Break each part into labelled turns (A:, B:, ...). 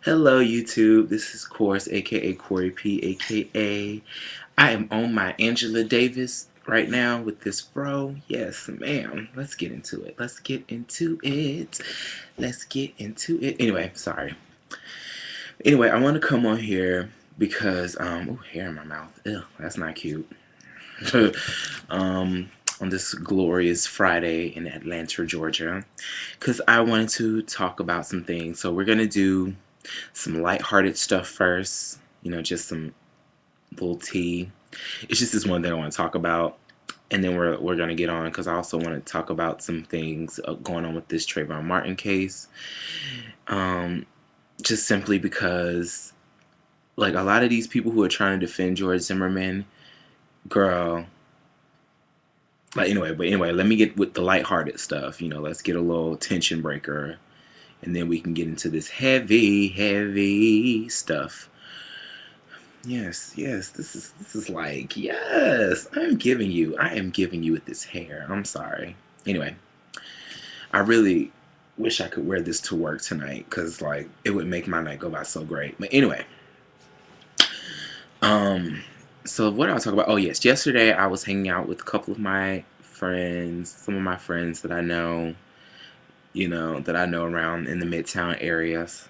A: Hello YouTube, this is Course aka Corey P aka I am on my Angela Davis right now with this fro. Yes ma'am, let's get into it. Anyway, sorry. Anyway, I want to come on here because oh, hair in my mouth. Ew, that's not cute. um on this glorious Friday in Atlanta, Georgia, because I wanted to talk about some things. So we're gonna do some lighthearted stuff first, just some little tea. It's just this one thing I want to talk about, and then we're gonna get on because I also want to talk about some things going on with this Trayvon Martin case. Um, just simply because, like, a lot of these people who are trying to defend George Zimmerman, girl. But anyway, let me get with the lighthearted stuff. Let's get a little tension breaker, and then we can get into this heavy, heavy stuff. Yes. This is like, yes. I am giving you with this hair. I'm sorry. Anyway, I really wish I could wear this to work tonight because like it would make my night go by so great. But anyway, um, so what I'll talk about. Oh yes, yesterday I was hanging out with a couple of my friends, some of my friends that I know, around in the Midtown areas,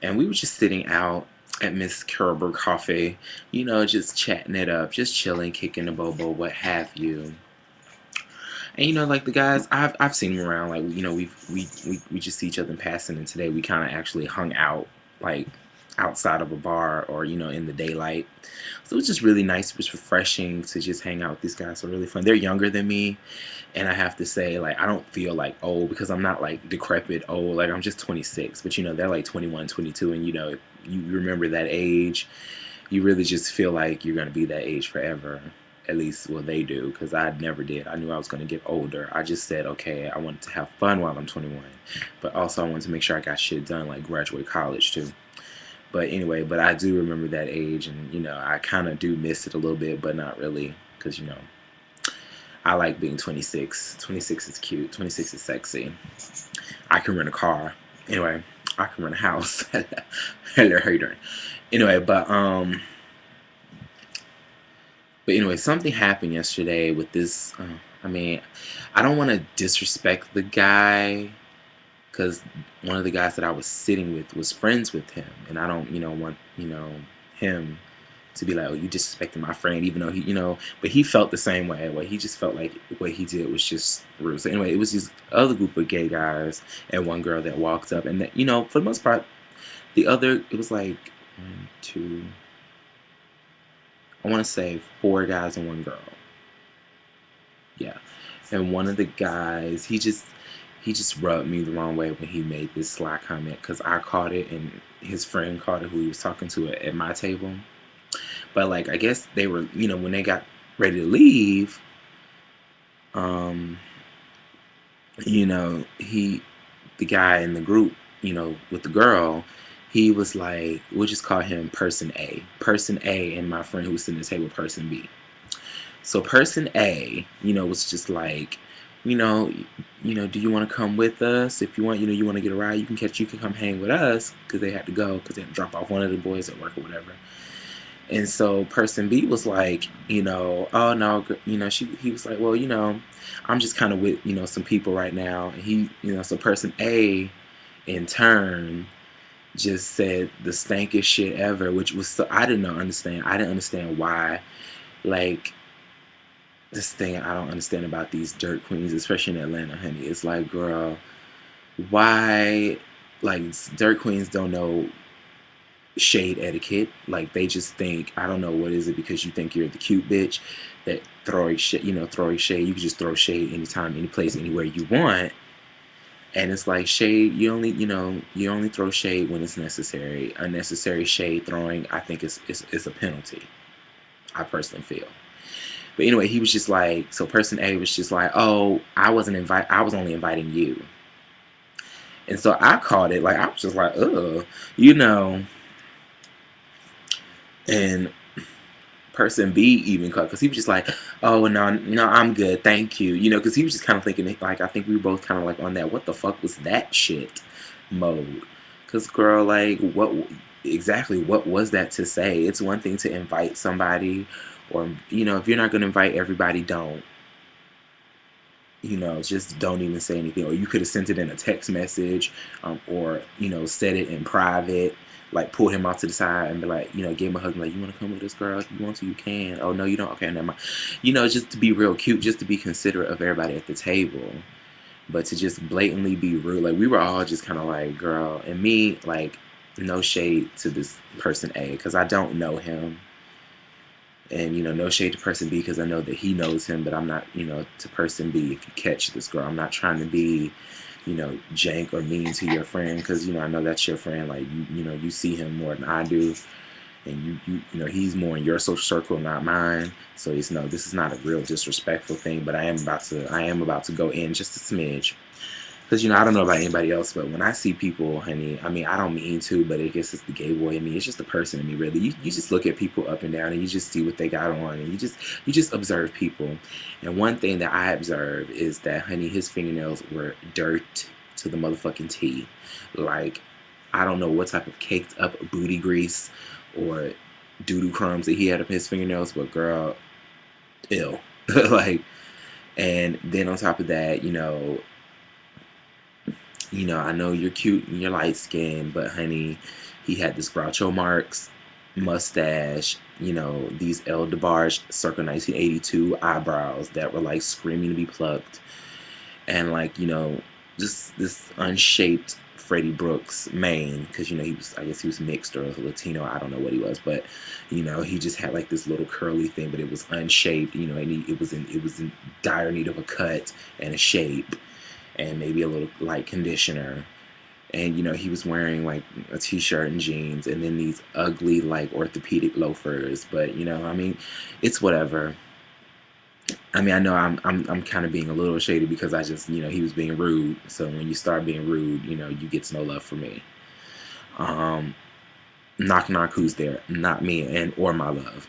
A: and we were just sitting out at Miss Kerber Coffee, just chatting it up, just chilling, kicking the bobo, what have you. And like the guys, I've seen them around, like we just see each other in passing, and today we kind of actually hung out, like outside of a bar or in the daylight. So it was just really nice. It was refreshing to just hang out with these guys. So really fun. They're younger than me, and I have to say, like, I don't feel like old because I'm not like decrepit old. Like, I'm just 26, but they're like 21, 22, and you remember that age. You really just feel like you're gonna be that age forever. At least, well, they do, because I never did. I knew I was going to get older. I just said, okay, I wanted to have fun while I'm 21. But also, I wanted to make sure I got shit done, like graduate college, too. But anyway, I do remember that age, and, I kind of do miss it a little bit, but not really, because, I like being 26. 26 is cute. 26 is sexy. I can rent a car. Anyway, I can rent a house. Hello, how you doing? Anyway, but anyway, something happened yesterday with this. I mean, I don't want to disrespect the guy because one of the guys that I was sitting with was friends with him, and I don't, want him to be like, "Oh, you disrespecting my friend," even though but he felt the same way. Well, he just felt like what he did was just rude. So anyway, it was this other group of gay guys and one girl that walked up, and that, for the most part, it was like one, two. I want to say four guys and one girl. Yeah. And one of the guys, he just rubbed me the wrong way when he made this sly comment because I caught it and his friend caught it who he was talking to at my table. But like I guess they were, when they got ready to leave, um, he the guy in the group, with the girl, he was like, we'll just call him Person A. Person A and my friend who was sitting at the table, Person B. So Person A, was just like, you know, do you want to come with us? If you want, you want to get a ride, you can come hang with us because they had to go because they had to drop off one of the boys at work or whatever. And so Person B was like, oh no, he was like, well, I'm just kind of with, some people right now. And so Person A in turn just said the stankiest shit ever, which was so I didn't understand. I didn't understand why, like this thing I don't understand about these dirt queens, especially in Atlanta, honey. It's like, girl, why, like, dirt queens don't know shade etiquette. Like, they just think, I don't know, what is it, because you think you're the cute bitch that throwing shit, throwing shade. You can just throw shade anytime, any place, anywhere you want. And it's like shade, you only throw shade when it's necessary. Unnecessary shade throwing, I think, is a penalty. I personally feel. But anyway, he was just like, so Person A was just like, oh, I was only inviting you. And so I caught it, like, I was just like, ugh, and Person B even caught, because he was just like, oh, no, I'm good, thank you. Because he was just kind of thinking, like, I think we were both kind of like on that, what the fuck was that shit mode. Cause girl, like, what was that to say? It's one thing to invite somebody, or if you're not gonna invite everybody, don't. Just don't even say anything. Or you could have sent it in a text message, or said it in private. Like, pull him off to the side and be like, give him a hug, like, you want to come with this girl? If you want to, you can. Oh no, you don't. Okay, never mind. Just to be real cute, just to be considerate of everybody at the table. But to just blatantly be rude, like, we were all just kind of like, girl, and me, like, no shade to this person A, because I don't know him, and no shade to person B, because I know that he knows him, but I'm not, to person B, if you catch this girl, I'm not trying to be, jank or mean to your friend, because I know that's your friend. Like, you see him more than I do, and he's more in your social circle, not mine. So it's no, this is not a real disrespectful thing, but I am about to go in just a smidge, because I don't know about anybody else, but when I see people, honey, I mean, I don't mean to, but I guess it's the gay boy in me. It's just the person in me, really. You just look at people up and down, and you just see what they got on, and you just observe people. And one thing that I observed is that, honey, his fingernails were dirt to the motherfucking T. Like, I don't know what type of caked up booty grease or doo doo crumbs that he had up his fingernails, but girl, ill. Like, and then on top of that, I know you're cute and you're light skinned, but honey, he had this Groucho Marx mustache, these El DeBarge circa 1982 eyebrows that were like screaming to be plucked, and like, just this unshaped Freddie Brooks mane, because I guess he was mixed or Latino, I don't know what he was, but he just had like this little curly thing, but it was unshaped, and it was in dire need of a cut and a shape, and maybe a little light conditioner. And he was wearing like a t-shirt and jeans, and then these ugly like orthopedic loafers. But I mean, it's whatever. I mean, I know I'm kind of being a little shady, because I just he was being rude. So when you start being rude, you get no love from me. Um, Knock knock, who's there? Not me and or my love.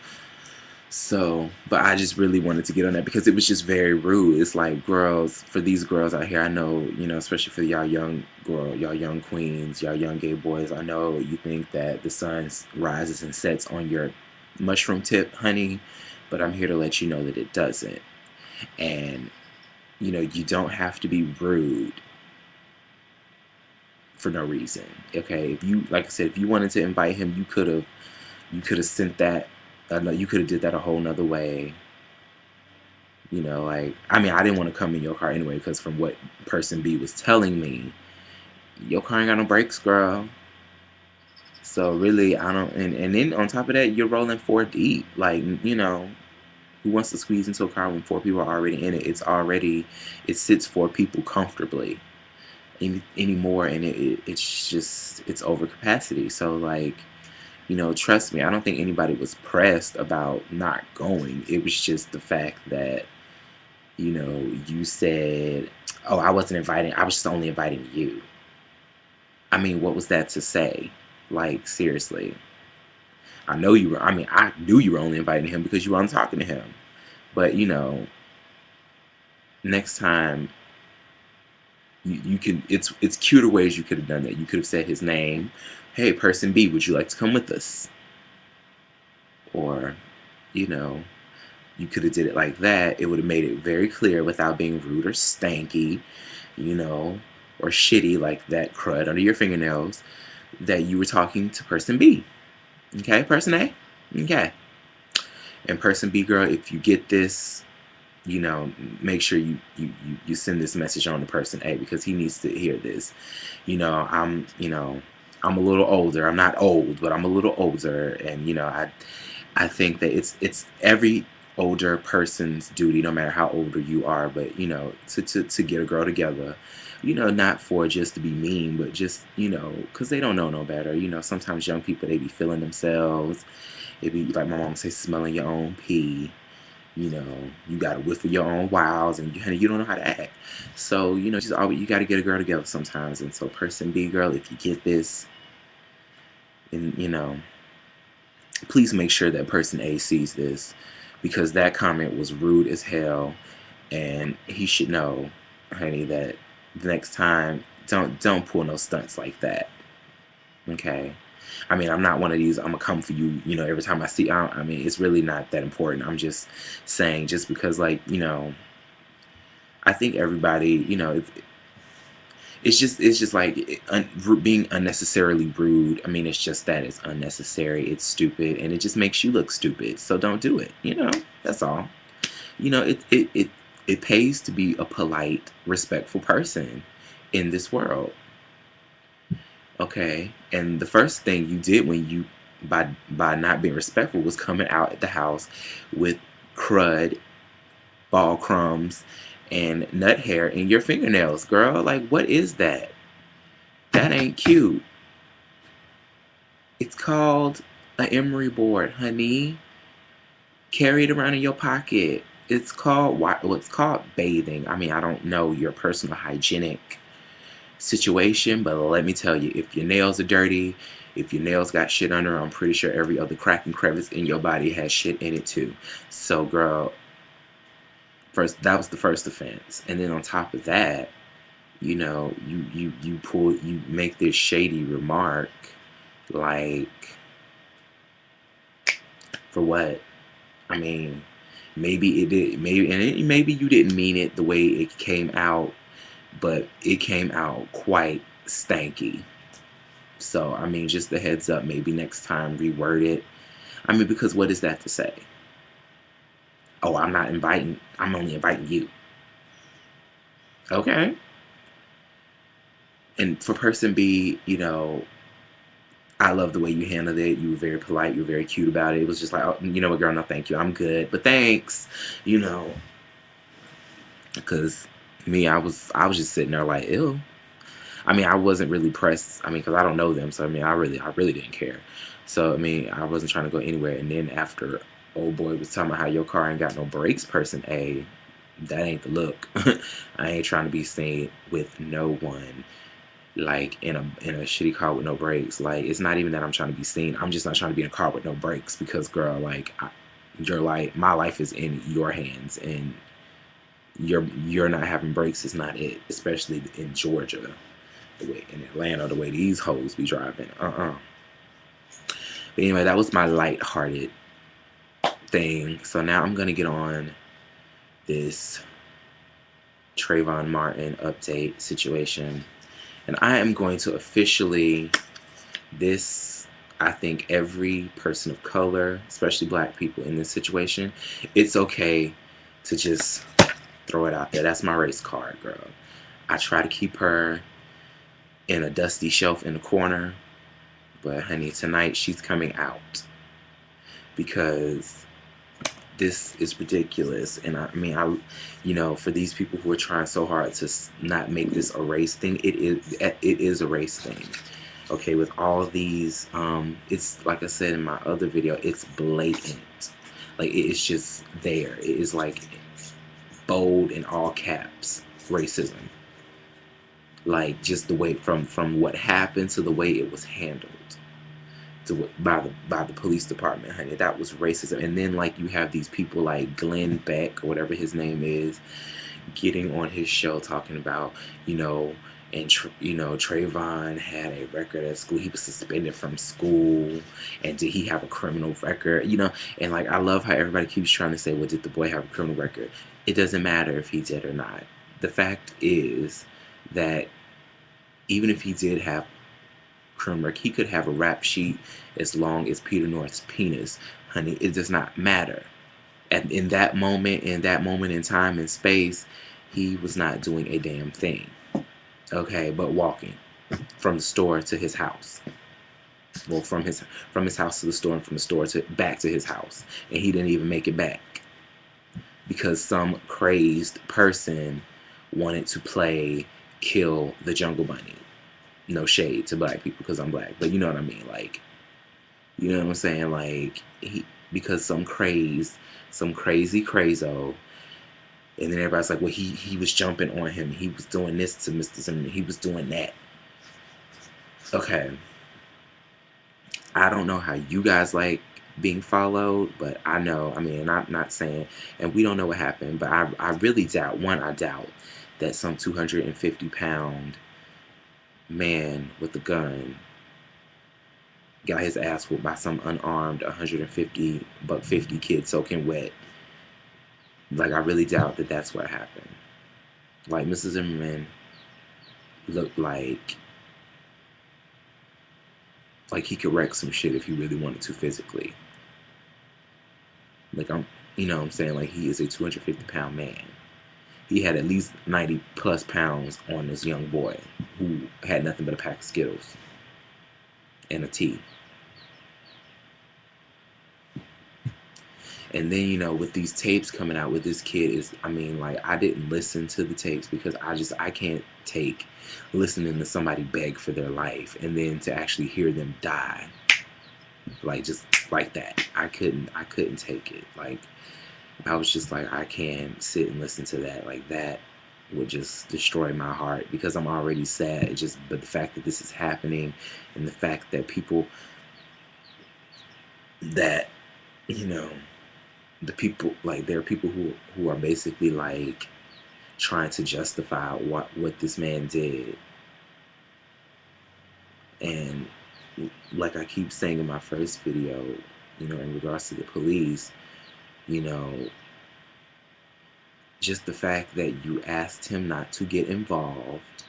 A: So, but I just really wanted to get on that, because it was just very rude. It's like, girls, for these girls out here, I know, especially for y'all young queens, y'all young gay boys, I know you think that the sun rises and sets on your mushroom tip, honey, but I'm here to let you know that it doesn't. And, you don't have to be rude for no reason. Okay, if you, like I said, if you wanted to invite him, you could have sent that. No, you could have did that a whole nother way. Like, I mean, I didn't want to come in your car anyway, because from what person B was telling me, your car ain't got no brakes, girl. So really, I don't. And then on top of that, you're rolling four deep. Like, who wants to squeeze into a car when four people are already in it? It sits four people comfortably anymore, and it's over capacity. So like, trust me, I don't think anybody was pressed about not going. It was just the fact that, you said, oh, I wasn't inviting, I was just only inviting you. I mean, what was that to say? Like, seriously. I knew you were only inviting him because you were on talking to him. But, next time, you can, it's cuter ways you could have done that. You could have said his name. Hey, person B, would you like to come with us? Or, you know, you could have did it like that. It would have made it very clear without being rude or stanky, you know, or shitty like that crud under your fingernails, that you were talking to person B. Okay, person A? Okay. And person B, girl, if you get this, make sure you send this message on to person A, because he needs to hear this. I'm a little older. I'm not old, but I'm a little older, and I think that it's every older person's duty, no matter how older you are, but to get a girl together. Not for just to be mean, but just because they don't know no better. Sometimes young people, they be feeling themselves. It be like my mom say, smelling your own pee. You got to whiff of your own wiles, and you don't know how to act. So just always, you got to get a girl together sometimes. And so person B, girl, if you get this, and please make sure that person A sees this, because that comment was rude as hell, and he should know, honey, that the next time, don't pull no stunts like that. Okay. I mean, I'm not one of these, I'm gonna come for you, every time I see, I mean, it's really not that important. I'm just saying, just because, like, I think everybody, it's just like being unnecessarily rude. I mean, it's just that it's unnecessary, it's stupid, and it just makes you look stupid. So don't do it. That's all. It pays to be a polite, respectful person in this world. Okay, and the first thing you did when you by not being respectful was coming out at the house with crud, ball crumbs, and nut hair in your fingernails, girl. Like, what is that? That ain't cute. It's called an emery board, honey. Carry it around in your pocket. It's called what's called bathing. I mean, I don't know your personal hygienic situation, but let me tell you, if your nails are dirty, if your nails got shit under, I'm pretty sure every other crack and crevice in your body has shit in it too. So, girl, first that was the first offense, and then on top of that, you make this shady remark, like, for what? I mean, maybe it did, maybe you didn't mean it the way it came out, but it came out quite stanky. So, I mean, just a heads up, maybe next time reword it. I mean, because what is that to say? Oh, I'm only inviting you. Okay. And for person B, I love the way you handled it. You were very polite. You were very cute about it. It was just like, oh, you know what, girl, no, thank you. I'm good. But thanks, because me, I was just sitting there like, ew. I mean, I wasn't really pressed. I mean, because I don't know them, so I mean, I really didn't care. So I mean, I wasn't trying to go anywhere. And then after old boy was talking about how your car ain't got no brakes, person A, that ain't the look. I ain't trying to be seen with no one, like, in a shitty car with no brakes. Like, it's not even that I'm trying to be seen. I'm just not trying to be in a car with no brakes because, girl, like, my life is in your hands, and you're not having brakes is not it, especially in Georgia. The way in Atlanta, the way these hoes be driving. But anyway, that was my lighthearted thing. So now I'm gonna get on this Trayvon Martin update situation. And I am going to officially, I think every person of color, especially black people in this situation, it's okay to just throw it out there. That's my race card, girl. I try to keep her in a dusty shelf in the corner, but honey, tonight she's coming out because this is ridiculous. And I mean, for these people who are trying so hard to not make this a race thing, it is a race thing. Okay, with all these, it's like I said in my other video, it's blatant. Like, it's just there. It is like bold in all caps racism. Like, just the way from what happened to the way it was handled by the police department, honey. That was racism. And then, like, you have these people like Glenn Beck or whatever his name is getting on his show talking about, and Trayvon had a record at school. He was suspended from school, and did he have a criminal record? And, like, I love how everybody keeps trying to say, well, did the boy have a criminal record? It doesn't matter if he did or not. The fact is that even if he did have criminal record, he could have a rap sheet as long as Peter North's penis, honey. It does not matter. And in that moment in time and space, he was not doing a damn thing. Okay, but walking from the store to his house. Well, from his house to the store, and from the store to back to his house, and he didn't even make it back because some crazed person wanted to play Kill the Jungle Bunny. No shade to black people because I'm black, but you know what I mean. Like, you know what I'm saying? Like, because some crazy crazo, and then everybody's like, well, he was jumping on him. He was doing this to Mr. Zimmerman. He was doing that. Okay. I don't know how you guys like being followed, but I know, I mean, I'm not saying, and we don't know what happened, but I really doubt, I doubt that some 250-pound man with a gun got his ass whooped by some unarmed 150 buck 50 kid soaking wet. Like, I really doubt that that's what happened. Like, Mr. Zimmerman looked like he could wreck some shit if he really wanted to physically. Like, you know what I'm saying? Like, he is a 250-pound man. He had at least 90 plus pounds on this young boy who had nothing but a pack of Skittles and a tea. And then, you know, with these tapes coming out with this kid is, I mean, like, I didn't listen to the tapes because I can't take listening to somebody beg for their life and then to actually hear them die. Like, just like that. I couldn't take it. Like, I was just like, I can't sit and listen to that. Like, that would just destroy my heart because I'm already sad. But the fact that this is happening and the fact that people that, you know, the people, like, there are people who are basically like trying to justify what this man did. And like I keep saying in my first video, you know, in regards to the police, you know, just the fact that you asked him not to get involved,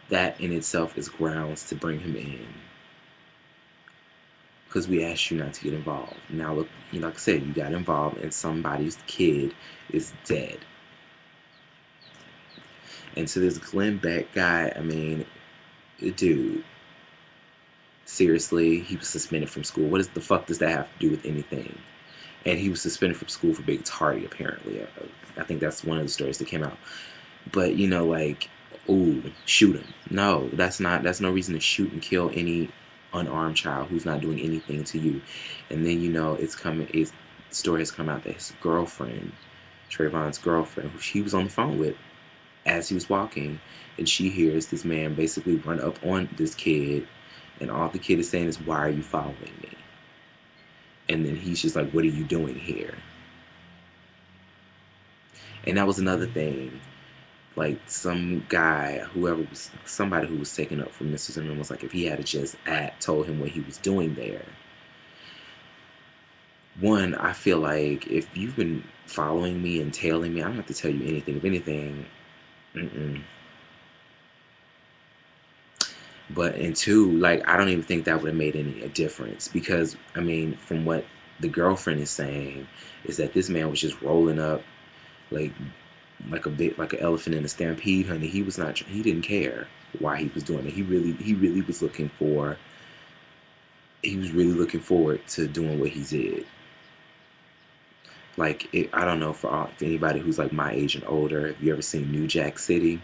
A: that in itself is grounds to bring him in. Because we asked you not to get involved. Now, look, you know, like I said, you got involved and somebody's kid is dead. And to this Glenn Beck guy, I mean, dude, seriously, he was suspended from school. What the fuck does that have to do with anything? And he was suspended from school for being tardy, apparently. I think that's one of the stories that came out. But, you know, like, ooh, shoot him. No, that's no reason to shoot and kill any unarmed child who's not doing anything to you. And then, you know, story has come out that his girlfriend, Trayvon's girlfriend, who he was on the phone with as he was walking, and she hears this man basically run up on this kid, and all the kid is saying is, "Why are you following me?" And then he's just like, "What are you doing here?" And that was another thing. Like, somebody who was taking up for Mr. Zimmerman was like, if he had just told him what he was doing there. One, I feel like if you've been following me and tailing me, I don't have to tell you anything. If anything, But, and two, like, I don't even think that would have made any difference because, I mean, from what the girlfriend is saying, is that this man was just rolling up like like an elephant in a stampede, honey. He didn't care why he was doing it. He really was looking forward to doing what he did. Like, I don't know, for anybody who's like my age and older, have you ever seen New Jack City?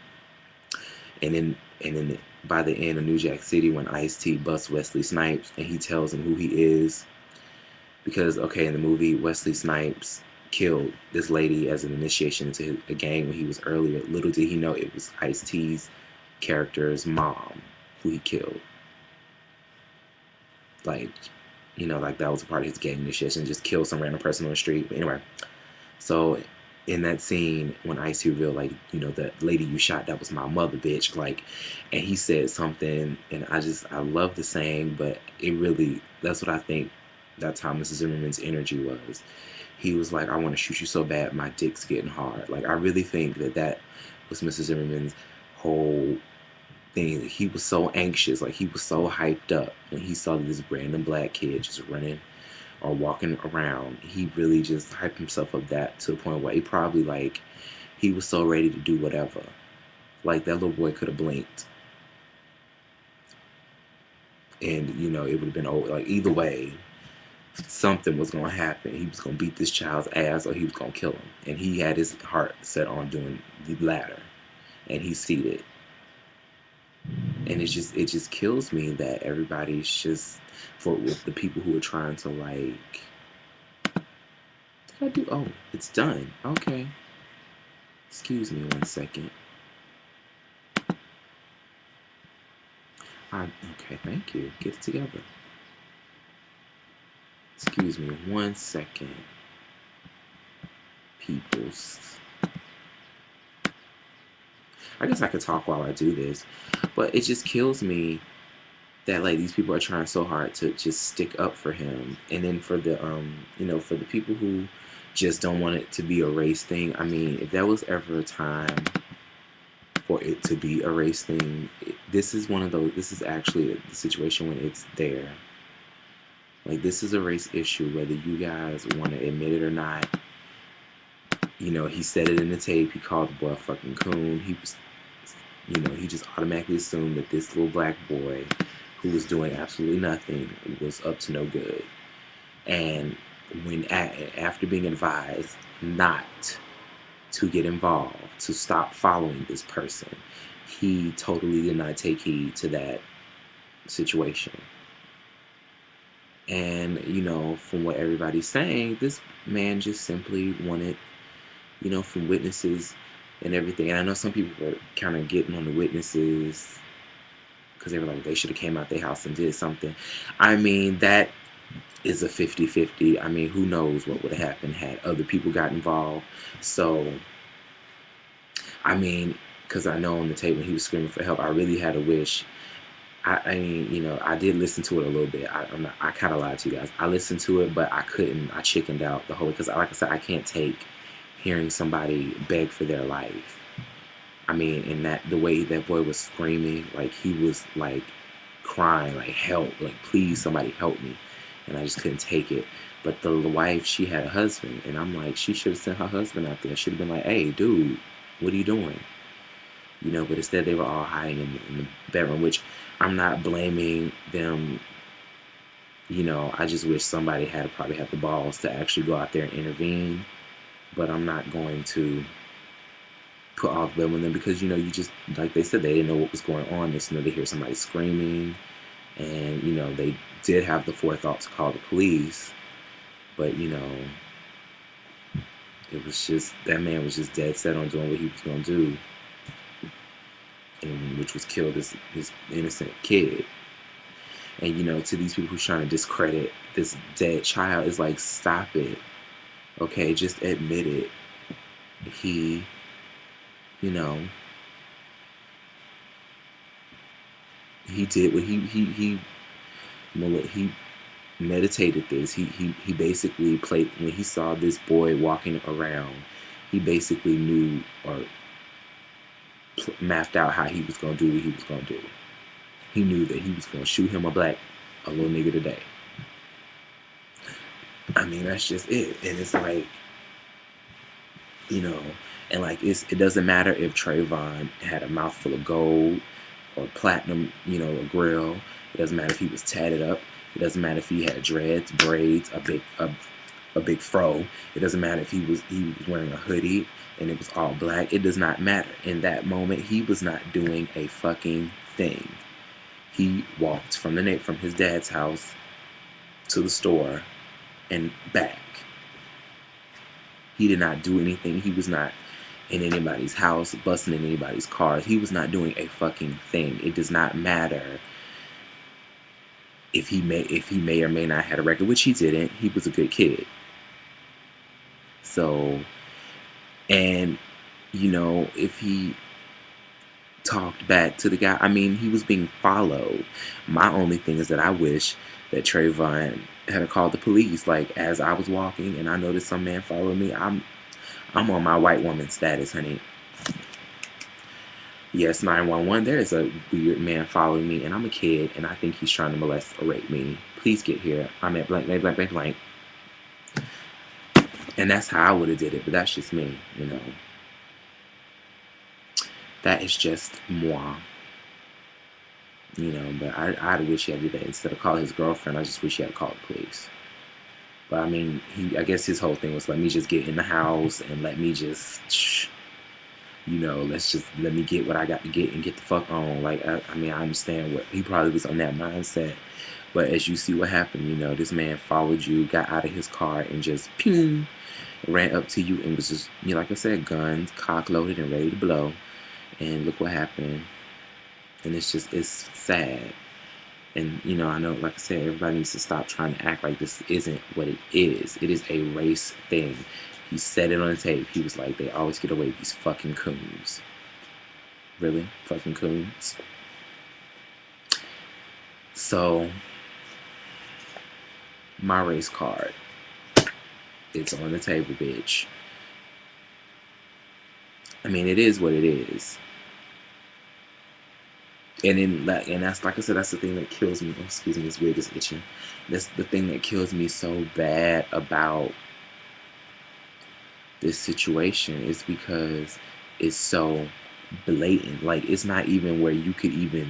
A: And then by the end of New Jack City, when Ice-T busts Wesley Snipes and he tells him who he is, because, okay, in the movie, Wesley Snipes killed this lady as an initiation into a gang when he was earlier. Little did he know it was Ice-T's character's mom who he killed. Like, you know, like, that was a part of his gang initiation, just kill some random person on the street. But anyway, so in that scene, when Ice-T revealed, like, you know, the lady you shot, that was my mother, bitch. Like, and he said something, and I love the saying, but it really, that's what I think that time Mrs. Zimmerman's energy was. He was like, I want to shoot you so bad, my dick's getting hard. Like, I really think that was Mrs. Zimmerman's whole thing. He was so anxious, like, he was so hyped up when he saw this random black kid just running or walking around. He really just hyped himself up that to the point where he was so ready to do whatever. Like, that little boy could have blinked. And, you know, it would have been over. Like, either way, something was going to happen. He was going to beat this child's ass or he was going to kill him. And he had his heart set on doing the latter. And he seated. And it just kills me that everybody's just, with the people who are trying to, like, did I do? Oh, it's done. Okay. Excuse me 1 second. Okay, thank you. Get it together. Excuse me 1 second. Peoples. I guess I could talk while I do this, but it just kills me that like these people are trying so hard to just stick up for him. And then for the for the people who just don't want it to be a race thing, I mean, if there was ever a time for it to be a race thing, this is one of those. This is actually the situation when it's there. Like, this is a race issue, whether you guys want to admit it or not. He said it in the tape. He called the boy a fucking coon. He was, he just automatically assumed that this little black boy who was doing absolutely nothing was up to no good. And after being advised not to get involved, to stop following this person, he totally did not take heed to that situation. And, from what everybody's saying, this man just simply wanted, from witnesses and everything. And I know some people were kind of getting on the witnesses because they were like, they should have came out their house and did something. I mean, that is a 50-50. I mean, who knows what would have happened had other people got involved. So, I mean, because I know on the tape when he was screaming for help, I really had a wish. I mean, I did listen to it a little bit. I kind of lied to you guys. I listened to it, but I couldn't. I chickened out the whole, because like I said, I can't take hearing somebody beg for their life. I mean, and the way that boy was screaming, like he was like crying, like help, like please somebody help me. And I just couldn't take it. But the wife, she had a husband, and I'm like, she should have sent her husband out there. Should have been like, hey, dude, what are you doing? But instead they were all hiding in the bedroom, which I'm not blaming them. I just wish somebody had probably had the balls to actually go out there and intervene. But I'm not going to put all the blame on them, because, you just, like they said, they didn't know what was going on. They hear somebody screaming, and, they did have the forethought to call the police. But, it was just, that man was just dead set on doing what he was going to do. And which was kill this innocent kid. And to these people who's trying to discredit this dead child, is like, stop it. Okay, just admit it. He did what he meditated this. He basically played, when he saw this boy walking around, he basically knew or mapped out how he was going to do what he was going to do. He knew that he was going to shoot him a little nigga today. I mean, that's just it. And it's like, and like, it doesn't matter if Trayvon had a mouthful of gold or platinum, a grill. It doesn't matter if he was tatted up. It doesn't matter if he had dreads, braids, a big fro. It doesn't matter if he was wearing a hoodie and it was all black. It does not matter. In that moment, he was not doing a fucking thing. He walked from his dad's house to the store and back. He did not do anything. He was not in anybody's house, busting in anybody's cars. He was not doing a fucking thing. It does not matter if he may or may not had a record, which he didn't. He was a good kid. So, and if he talked back to the guy, I mean, he was being followed. My only thing is that I wish that Trayvon had called the police. Like, as I was walking and I noticed some man following me, I'm on my white woman status, honey. Yes, 911, there is a weird man following me, and I'm a kid, and I think he's trying to molest or rape me. Please get here. I'm at blank, blank, blank, blank, blank. And that's how I would have did it, but that's just me, That is just moi. But I wish he had to do that. Instead of calling his girlfriend, I just wish he had called the police. But I mean, I guess his whole thing was, let me just get in the house and let me just, let me get what I got to get and get the fuck on. Like, I mean, I understand what he probably was on that mindset. But as you see what happened, this man followed you, got out of his car, and just pew, ran up to you and was just, like I said, guns, cock loaded and ready to blow. And look what happened. And it's sad. And, I know, like I said, everybody needs to stop trying to act like this isn't what it is. It is a race thing. He said it on the tape. He was like, they always get away with these fucking coons. Really? Fucking coons? So, my race card, it's on the table, bitch. I mean, it is what it is. And that's like I said, that's the thing that kills me. Oh, excuse me, this wig is itching. That's the thing that kills me so bad about this situation, is because it's so blatant. Like, it's not even where you could even.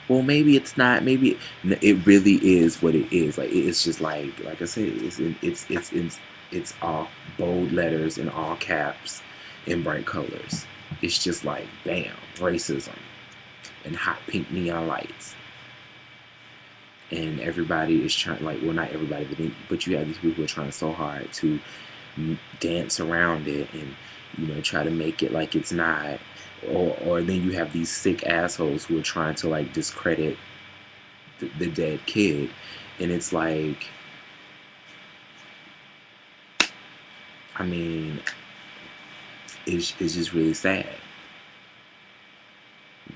A: Well, maybe it's not. Maybe it really is what it is. Like, it's just like I said, it's all bold letters in all caps, in bright colors. It's just like, bam, racism and hot pink neon lights. And everybody is trying, like, well, not everybody, but you have these people who are trying so hard to dance around it, and try to make it like it's not. Or then you have these sick assholes who are trying to, like, discredit the dead kid. And it's like, I mean, it's just really sad.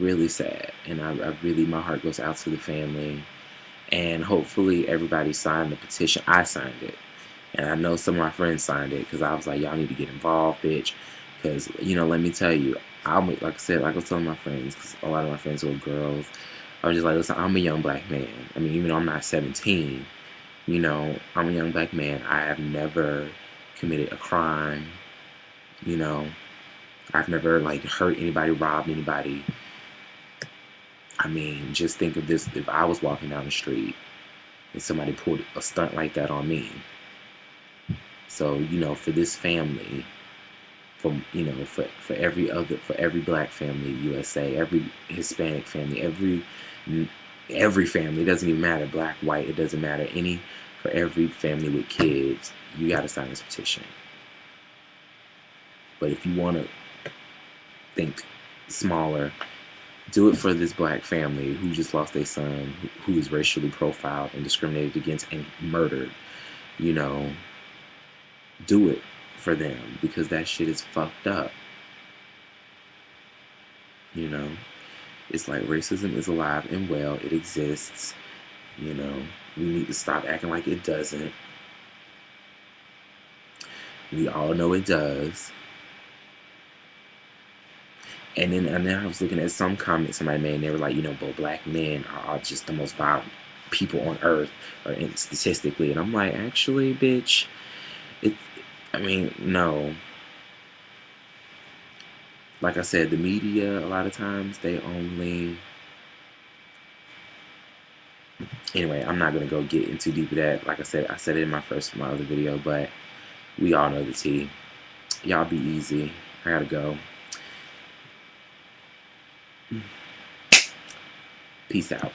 A: Really sad. And I really, my heart goes out to the family. And hopefully everybody signed the petition. I signed it. And I know some of my friends signed it, because I was like, y'all need to get involved, bitch. Because, let me tell you, like I said, like I was telling my friends, because a lot of my friends were girls, I was just like, listen, I'm a young black man. I mean, even though I'm not 17, I'm a young black man. I have never committed a crime. I've never, like, hurt anybody, robbed anybody. I mean, just think of this. If I was walking down the street and somebody pulled a stunt like that on me. So, for this family, for every black family, USA, every Hispanic family, every family, it doesn't even matter, black, white, it doesn't matter, for every family with kids, you got to sign this petition. But if you want to think smaller, do it for this black family who just lost their son, who is racially profiled and discriminated against and murdered. Do it for them, because that shit is fucked up. It's like, racism is alive and well. It exists. We need to stop acting like it doesn't. We all know it does. And then I was looking at some comments somebody made, and they were like, but black men are just the most violent people on earth, or statistically. And I'm like, actually, bitch, no. Like I said, the media, a lot of times, they only... Anyway, I'm not going to go get into deep of that. Like I said it in my other video, but we all know the tea. Y'all be easy. I gotta go. Peace out.